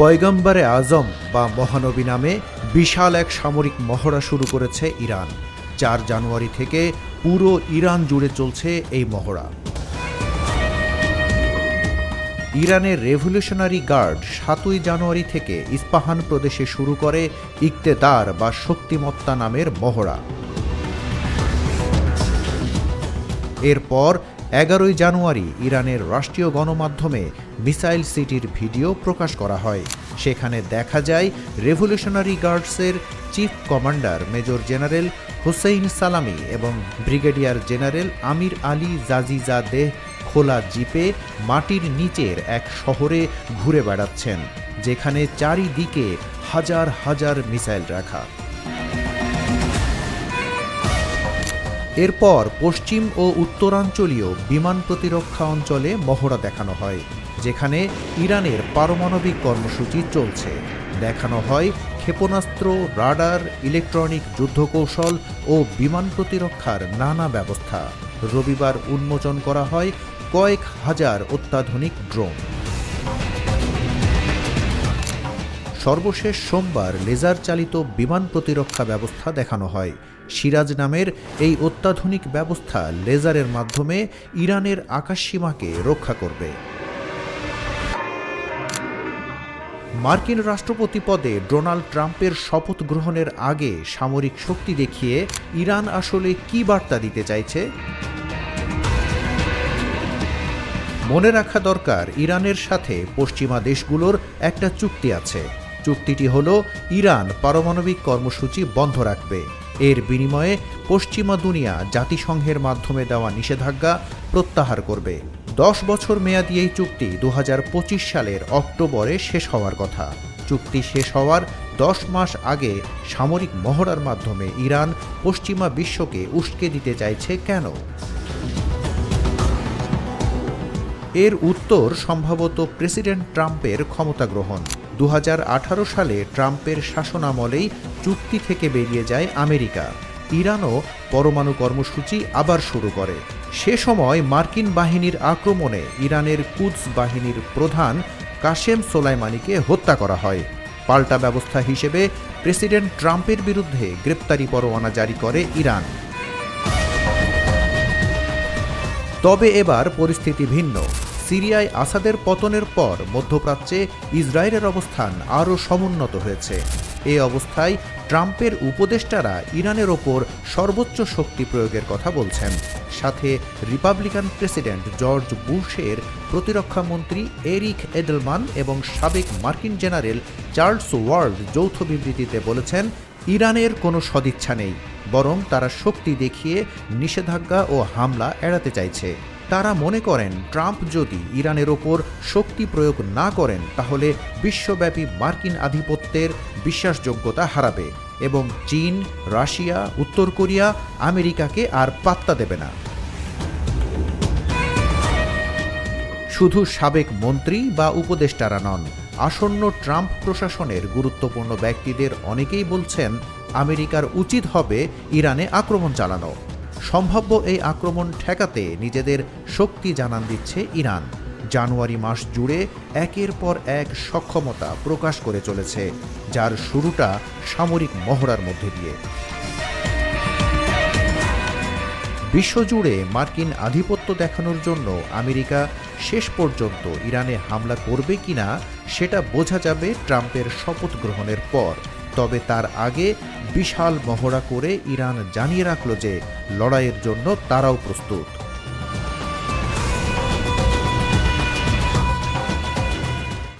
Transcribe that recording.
পয়গম্বরে আজম বা মহানবী নামে বিশাল এক সামরিক মহড়া শুরু করেছে ইরান। ৪ জানুয়ারি থেকে পুরো ইরান জুড়ে চলছে এই মহড়া। ইরানের রেভলিউশনারি গার্ড ৭ই জানুয়ারি থেকে ইস্পাহান প্রদেশে শুরু করে ইকতেদার বা শক্তিমত্তা নামের মহড়া। এরপর ১১ই জানুয়ারি ইরানের রাষ্ট্রীয় গণমাধ্যমে মিসাইল সিটির ভিডিও প্রকাশ করা হয়। সেখানে দেখা যায় রেভলিউশনারি গার্ডসের chief commander major general Hussein Salami এবং brigadier general Amir Ali Hajizadeh খোলা জিপে মাটির নিচের এক শহরে ঘুরে বেড়াচ্ছেন, যেখানে চারিদিকে হাজার হাজার মিসাইল রাখা। এরপর পশ্চিম ও উত্তরাঞ্চলীয় বিমান প্রতিরক্ষা অঞ্চলে মহড়া দেখানো হয়, যেখানে ইরানের পারমাণবিক কর্মসূচি চলছে। দেখানো হয় ক্ষেপণাস্ত্র, রাডার, ইলেকট্রনিক যুদ্ধকৌশল ও বিমান প্রতিরক্ষার নানা ব্যবস্থা। রবিবার উন্মোচন করা হয় কয়েক হাজার অত্যাধুনিক ড্রোন। সর্বশেষ সোমবার লেজার চালিত বিমান প্রতিরক্ষা ব্যবস্থা দেখানো হয়। সিরাজ নামের এই অত্যাধুনিক ব্যবস্থা লেজারের মাধ্যমে ইরানের আকাশসীমাকে রক্ষা করবে। মার্কিন রাষ্ট্রপতি পদে ডোনাল্ড ট্রাম্পের শপথ গ্রহণের আগে সামরিক শক্তি দেখিয়ে ইরান আসলে কী বার্তা দিতে চাইছে? মনে রাখা দরকার, ইরানের সাথে পশ্চিমা দেশগুলোর একটা চুক্তি আছে। চুক্তিটি হল ইরান পারমাণবিক কর্মসূচি বন্ধ রাখবে। এর বিনিময়ে পশ্চিমা দুনিয়া জাতিসংঘের মাধ্যমে দেওয়া নিষেধাজ্ঞা প্রত্যাহার করবে। 10 বছর মেয়াদী এই চুক্তি 2025 সালের অক্টোবরে শেষ হওয়ার কথা। চুক্তি শেষ হওয়ার 10 মাস আগে সামরিক মহড়ার মাধ্যমে ইরান পশ্চিমা বিশ্বকে উস্কে দিতে চাইছে কেন? এর উত্তর সম্ভবত প্রেসিডেন্ট ট্রাম্পের ক্ষমতা গ্রহণ। 2018 সালে ট্রাম্পের শাসনামলেই চুক্তি থেকে বেরিয়ে যায় আমেরিকা। ইরানও পরমাণু কর্মসূচি আবার শুরু করে। সে সময় মার্কিন বাহিনীর আক্রমণে ইরানের কুদস বাহিনীর প্রধান কাশেম সোলাইমানিকে হত্যা করা হয়। পাল্টা ব্যবস্থা হিসেবে প্রেসিডেন্ট ট্রাম্পের বিরুদ্ধে গ্রেপ্তারি পরোয়ানা জারি করে ইরান। তবে এবার পরিস্থিতি ভিন্ন। সিরিয়ায় আসাদের পতনের পর মধ্যপ্রাচ্যে ইসরায়েলের অবস্থান আরও সমুন্নত হয়েছে। এ অবস্থায় ট্রাম্পের উপদেষ্টারা ইরানের ওপর সর্বোচ্চ শক্তি প্রয়োগের কথা বলছেন। সাথে রিপাবলিকান প্রেসিডেন্ট জর্জ বুশের প্রতিরক্ষা মন্ত্রী এরিক এডেলমান এবং সাবেক মার্কিন জেনারেল চার্লস ওয়ার্ল্ড যৌথ বিবৃতিতে বলেছেন, ইরানের কোনো সদিচ্ছা নেই, বরং তারা শক্তি দেখিয়ে নিষেধাজ্ঞা ও হামলা এড়াতে চাইছে। তারা মনে করেন ট্রাম্প যদি ইরানের ওপর শক্তি প্রয়োগ না করেন তাহলে বিশ্বব্যাপী মার্কিন আধিপত্যের বিশ্বাসযোগ্যতা হারাবে এবং চীন, রাশিয়া, উত্তর কোরিয়া আমেরিকাকে আর পাত্তা দেবে না। শুধু সাবেক মন্ত্রী বা উপদেষ্টারা নন, আসন্ন ট্রাম্প প্রশাসনের গুরুত্বপূর্ণ ব্যক্তিদের অনেকেই বলছেন আমেরিকার উচিত হবে ইরানে আক্রমণ চালানো। সম্ভাব্য এই আক্রমণ ঠেকাতে নিজেদের শক্তি জানান দিচ্ছে ইরান। জানুয়ারি মাস জুড়ে একের পর এক সক্ষমতা প্রকাশ করে চলেছে, যার শুরুটা সামরিক মহড়ার মধ্যে দিয়ে। বিশ্বজুড়ে মার্কিন আধিপত্য দেখানোর জন্য আমেরিকা শেষ পর্যন্ত ইরানে হামলা করবে কিনা সেটা বোঝা যাবে ট্রাম্পের শপথ গ্রহণের পর। তবে তার আগে বিশাল মহড়া করে ইরান জানিয়ে রাখল যে লড়াইয়ের জন্য তারাও প্রস্তুত।